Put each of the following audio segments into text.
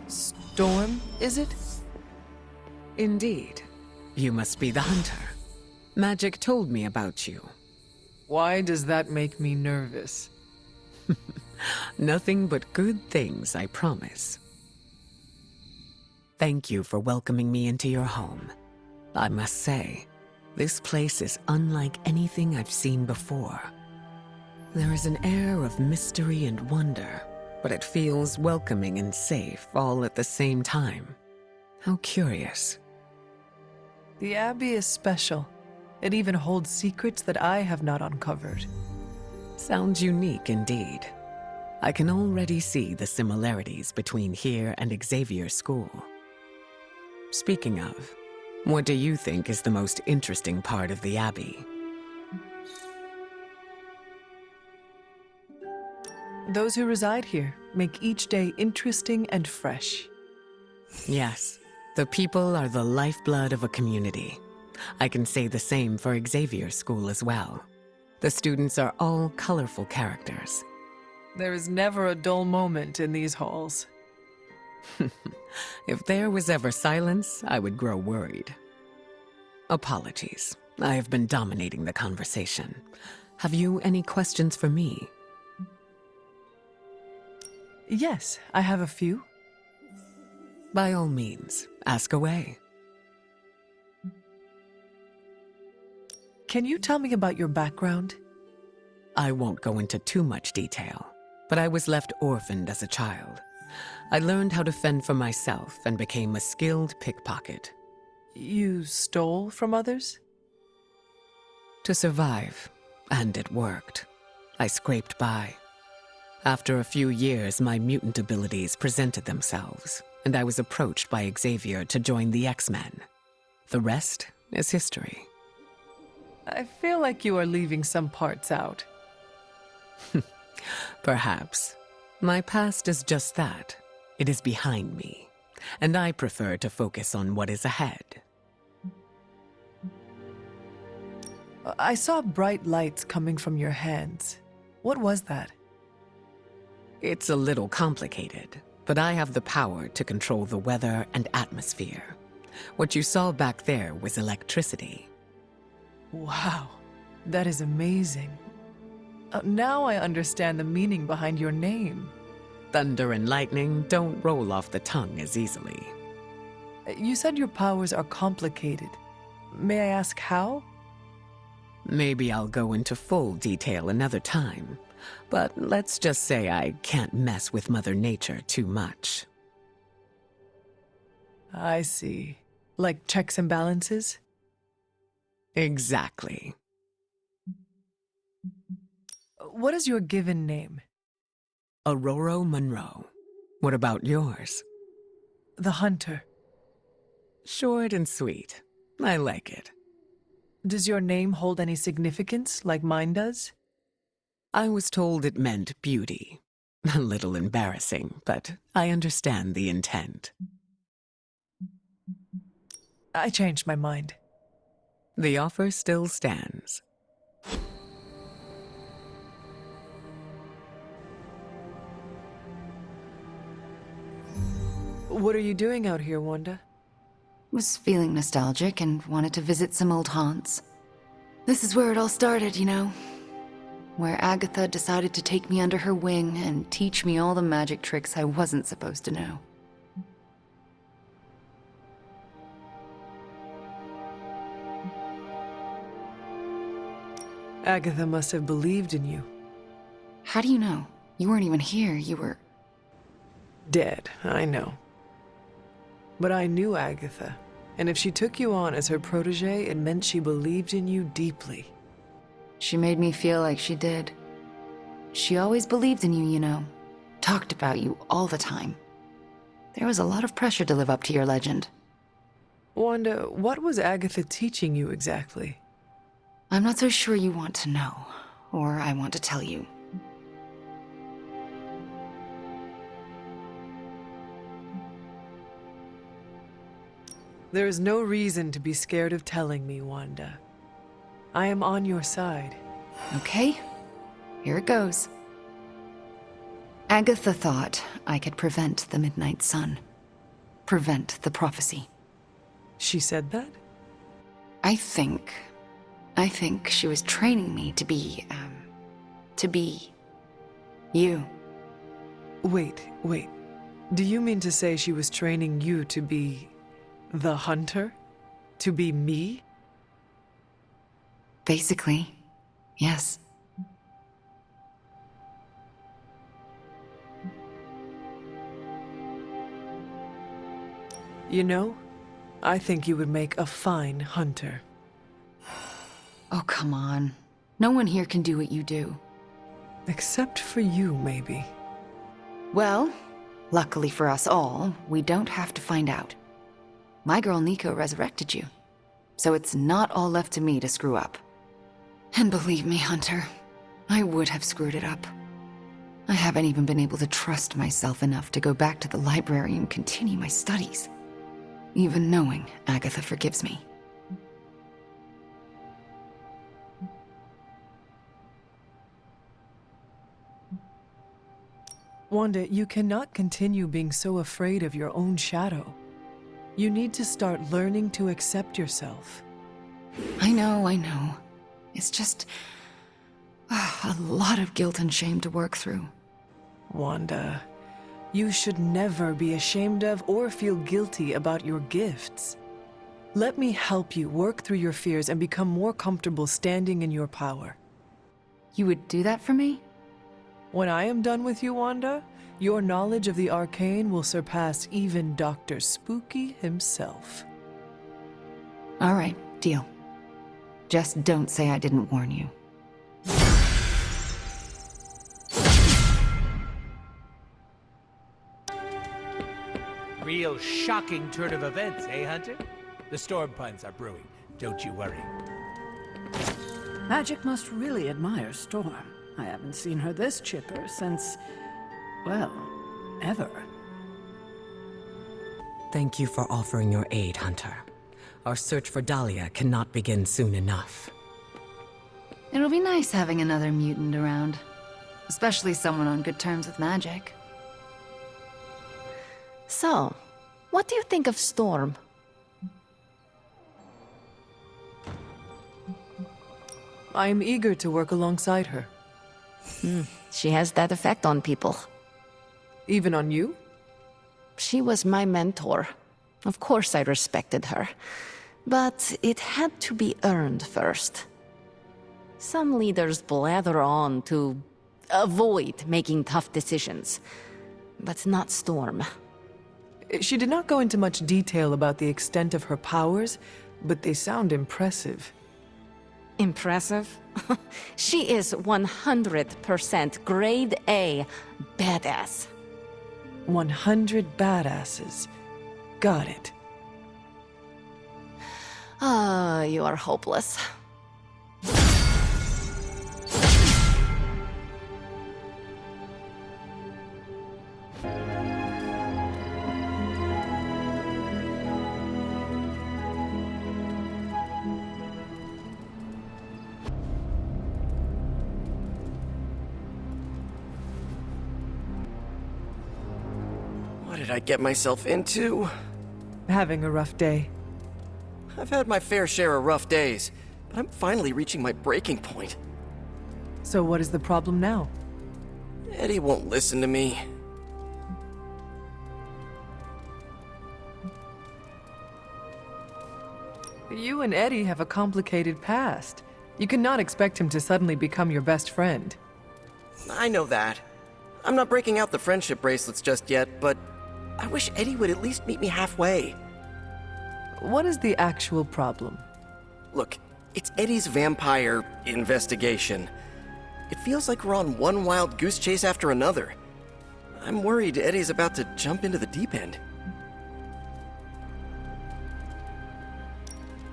Storm, is it? Indeed. You must be the hunter. Magik told me about you. Why does that make me nervous? Nothing but good things, I promise. Thank you for welcoming me into your home. I must say, this place is unlike anything I've seen before. There is an air of mystery and wonder, but it feels welcoming and safe all at the same time. How curious. The Abbey is special. It even holds secrets that I have not uncovered. Sounds unique indeed. I can already see the similarities between here and Xavier's school. Speaking of, what do you think is the most interesting part of the Abbey? Those who reside here make each day interesting and fresh. Yes, the people are the lifeblood of a community. I can say the same for Xavier's school as well. The students are all colorful characters. There is never a dull moment in these halls. If there was ever silence, I would grow worried. Apologies. I have been dominating the conversation. Have you any questions for me? Yes, I have a few. By all means, ask away. Can you tell me about your background? I won't go into too much detail, but I was left orphaned as a child. I learned how to fend for myself and became a skilled pickpocket. You stole from others? To survive, and it worked. I scraped by. After a few years, my mutant abilities presented themselves, and I was approached by Xavier to join the X-Men. The rest is history. I feel like you are leaving some parts out. Perhaps. My past is just that. It is behind me, and I prefer to focus on what is ahead. I saw bright lights coming from your hands. What was that? It's a little complicated, but I have the power to control the weather and atmosphere. What you saw back there was electricity. Wow, that is amazing. Now I understand the meaning behind your name. Thunder and lightning don't roll off the tongue as easily. You said your powers are complicated. May I ask how? Maybe I'll go into full detail another time, but let's just say I can't mess with Mother Nature too much. I see. Like checks and balances? Exactly. What is your given name? Aurora Monroe. What about yours? The Hunter. Short and sweet. I like it. Does your name hold any significance, like mine does? I was told it meant beauty. A little embarrassing, but I understand the intent. I changed my mind. The offer still stands. What are you doing out here, Wanda? Was feeling nostalgic and wanted to visit some old haunts. This is where it all started, you know. Where Agatha decided to take me under her wing and teach me all the magic tricks I wasn't supposed to know. Agatha must have believed in you. How do you know? You weren't even here, you were... Dead, I know. But I knew Agatha, and if she took you on as her protege, it meant she believed in you deeply. She made me feel like she did. She always believed in you, you know. Talked about you all the time. There was a lot of pressure to live up to your legend. Wanda, what was Agatha teaching you exactly? I'm not so sure you want to know, or I want to tell you. There is no reason to be scared of telling me, Wanda. I am on your side. Okay, here it goes. Agatha thought I could prevent the midnight sun. prevent the prophecy. She said that? I think she was training me to be you. Wait. Do you mean to say she was training you to be the hunter? To be me? Basically, yes. You know, I think you would make a fine hunter. Oh, come on. No one here can do what you do. Except for you, maybe. Well, luckily for us all, we don't have to find out. My girl Nico resurrected you, so it's not all left to me to screw up. And believe me, Hunter, I would have screwed it up. I haven't even been able to trust myself enough to go back to the library and continue my studies, even knowing Agatha forgives me. Wanda, you cannot continue being so afraid of your own shadow. You need to start learning to accept yourself. I know. It's just a lot of guilt and shame to work through. Wanda, you should never be ashamed of or feel guilty about your gifts. Let me help you work through your fears and become more comfortable standing in your power. You would do that for me? When I am done with you, Wanda, your knowledge of the arcane will surpass even Dr. Spooky himself. All right, deal. Just don't say I didn't warn you. Real shocking turn of events, eh, Hunter? The storm puns are brewing, don't you worry. Magik must really admire Storm. I haven't seen her this chipper since, well, ever. Thank you for offering your aid, Hunter. Our search for Dahlia cannot begin soon enough. It'll be nice having another mutant around. Especially someone on good terms with magic. So, what do you think of Storm? I am eager to work alongside her. She has that effect on people. Even on you? She was my mentor. Of course I respected her. But it had to be earned first. Some leaders blather on to avoid making tough decisions. But not Storm. She did not go into much detail about the extent of her powers, but they sound impressive. Impressive? She is 100% grade A badass. 100 badasses. Got it. Ah, you are hopeless. What did I get myself into? Having a rough day. I've had my fair share of rough days, but I'm finally reaching my breaking point. So what is the problem now? Eddie won't listen to me. You and Eddie have a complicated past. You cannot expect him to suddenly become your best friend. I know that. I'm not breaking out the friendship bracelets just yet, but I wish Eddie would at least meet me halfway. What is the actual problem? Look, it's Eddie's vampire investigation. It feels like we're on one wild goose chase after another. I'm worried Eddie's about to jump into the deep end.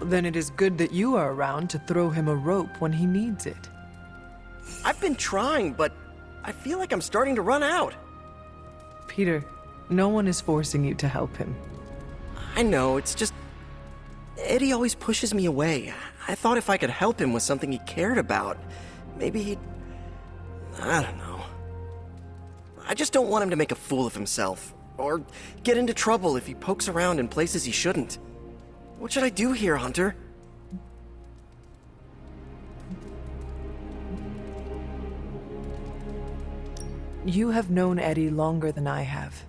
Then it is good that you are around to throw him a rope when he needs it. I've been trying, but I feel like I'm starting to run out. Peter, no one is forcing you to help him. I know, it's just... Eddie always pushes me away. I thought if I could help him with something he cared about, maybe he'd... I don't know. I just don't want him to make a fool of himself. or get into trouble if he pokes around in places he shouldn't. What should I do here, Hunter? You have known Eddie longer than I have.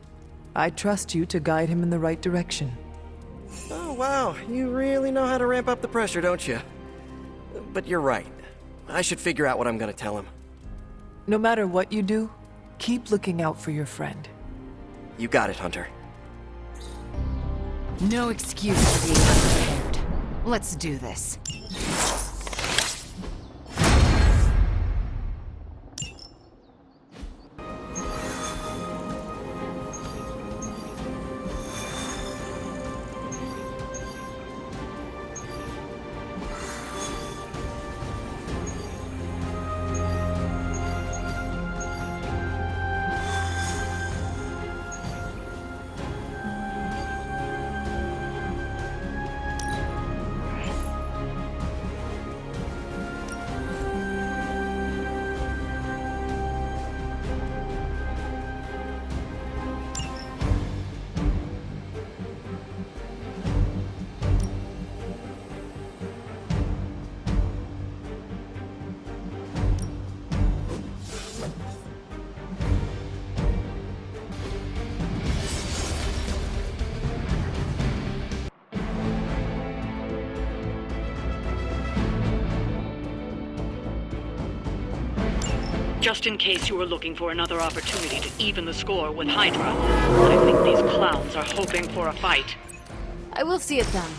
I trust you to guide him in the right direction. Oh, wow. You really know how to ramp up the pressure, don't you? But you're right. I should figure out what I'm gonna tell him. No matter what you do, keep looking out for your friend. You got it, Hunter. No excuse for being unprepared. Let's do this. Just in case you were looking for another opportunity to even the score with Hydra, I think these clowns are hoping for a fight. I will see it done.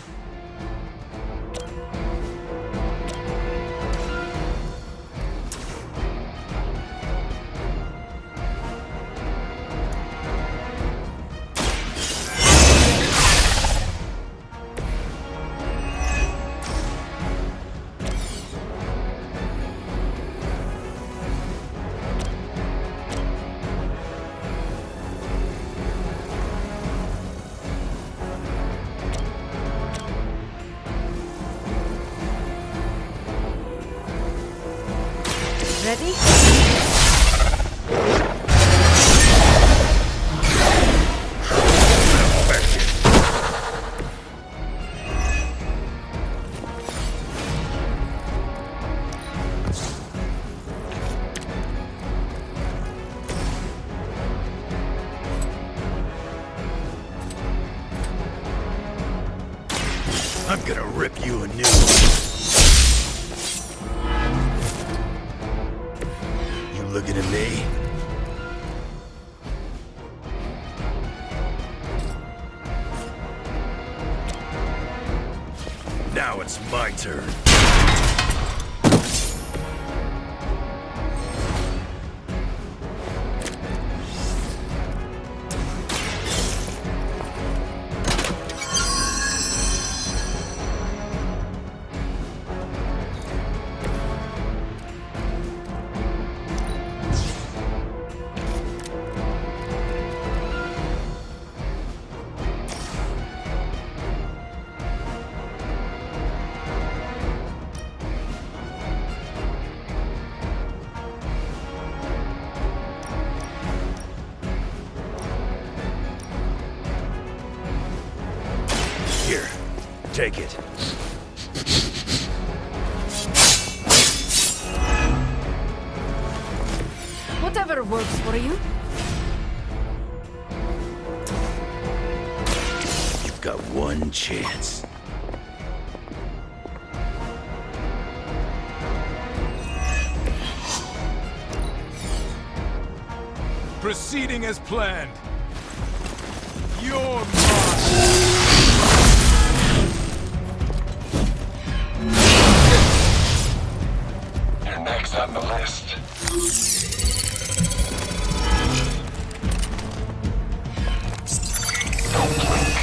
Ready? I'm gonna rip you a new. You looking at me? Now it's my turn. Here, take it. Whatever works for you. You've got one chance. Proceeding as planned. You're mine. You're next on the list. Don't blink.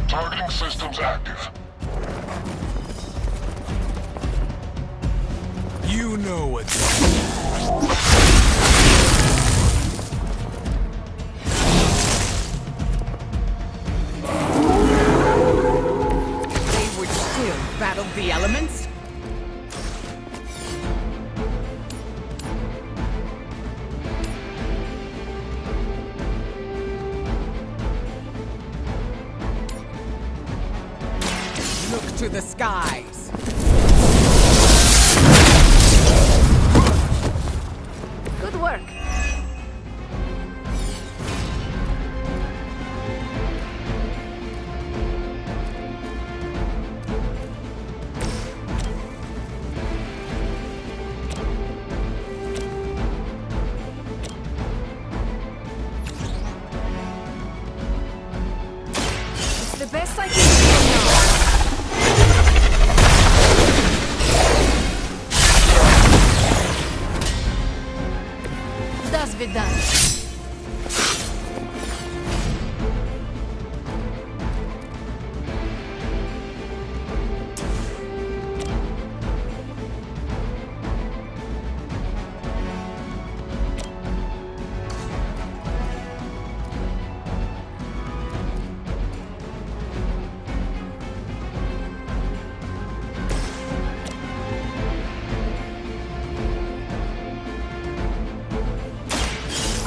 Targeting systems active. You know what. They would still battle the elements? Look to the skies. Good work. It's the best I can do now. Das wird dann.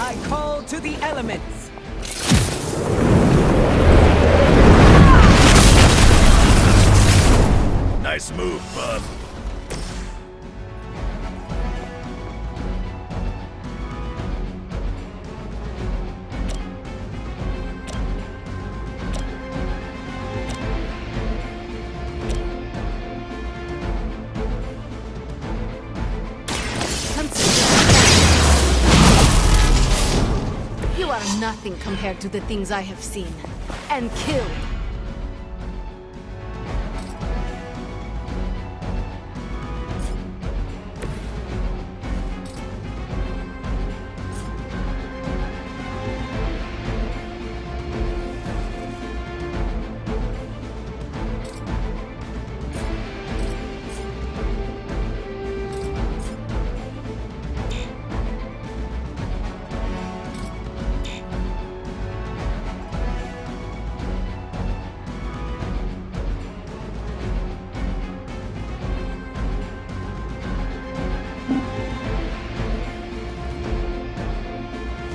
I call to the elements. Nice move, bub. You are nothing compared to the things I have seen and killed.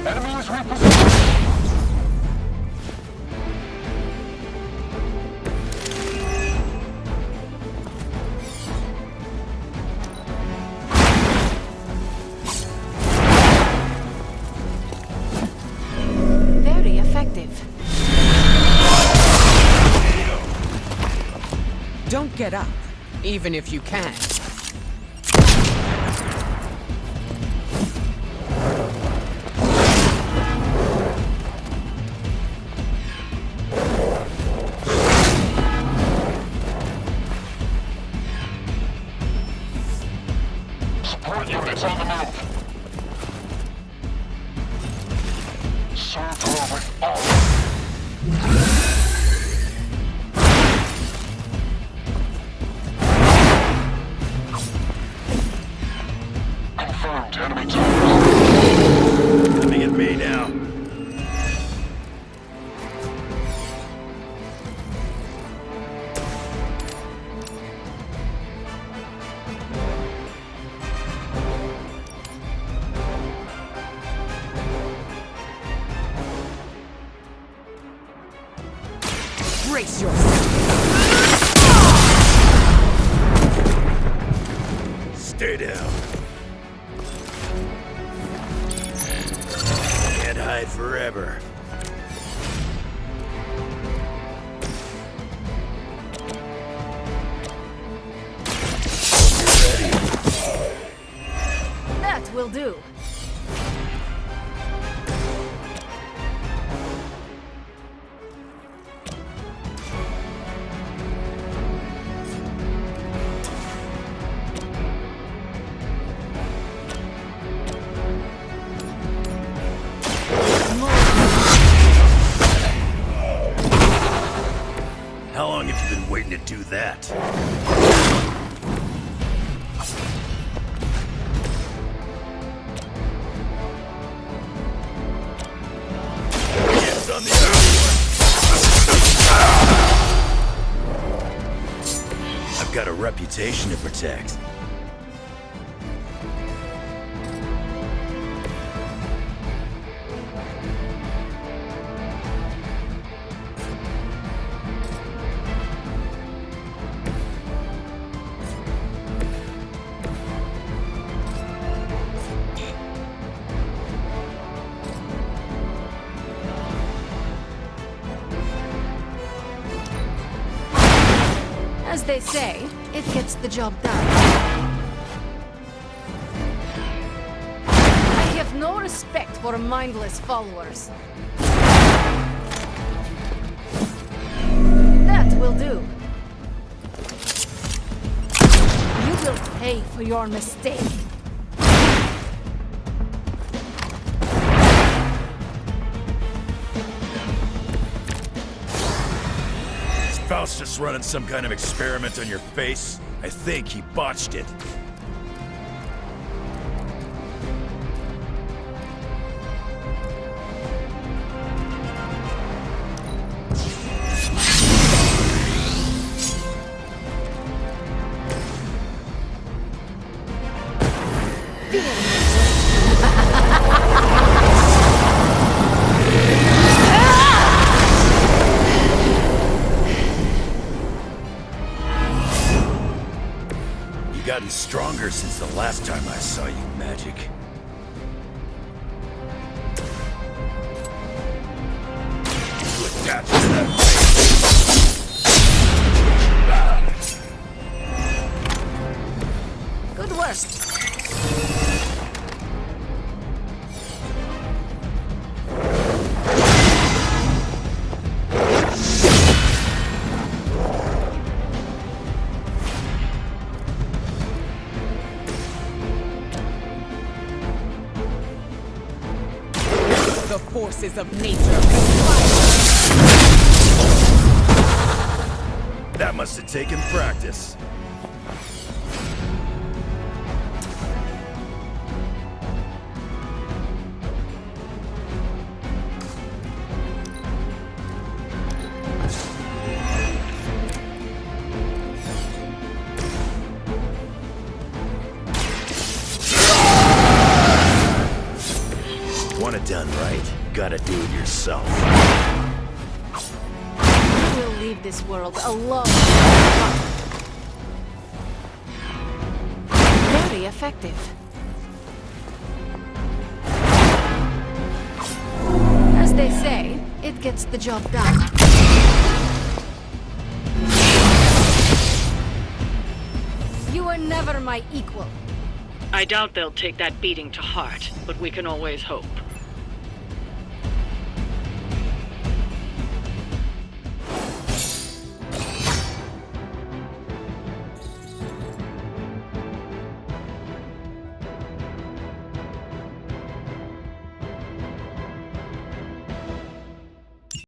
Enemy is repositioned. Very effective. Don't get up, even if you can. Support units on the move. Serve her with all. Confirmed enemy target. Coming at me now. Brace yourself. Stay down. Can't hide forever. That will do. How long have you been waiting to do that? got a reputation to protect. As they say, it gets the job done. I have no respect for mindless followers. That will do. You will pay for your mistake. Faustus running some kind of experiment on your face? I think he botched it. Gotten stronger since the last time I saw you, Magik. You attached to that face. Good work. The forces of nature. That must have taken practice. Want it done right, gotta do it yourself. You will leave this world alone. Very effective. As they say, it gets the job done. You were never my equal. I doubt they'll take that beating to heart, but we can always hope.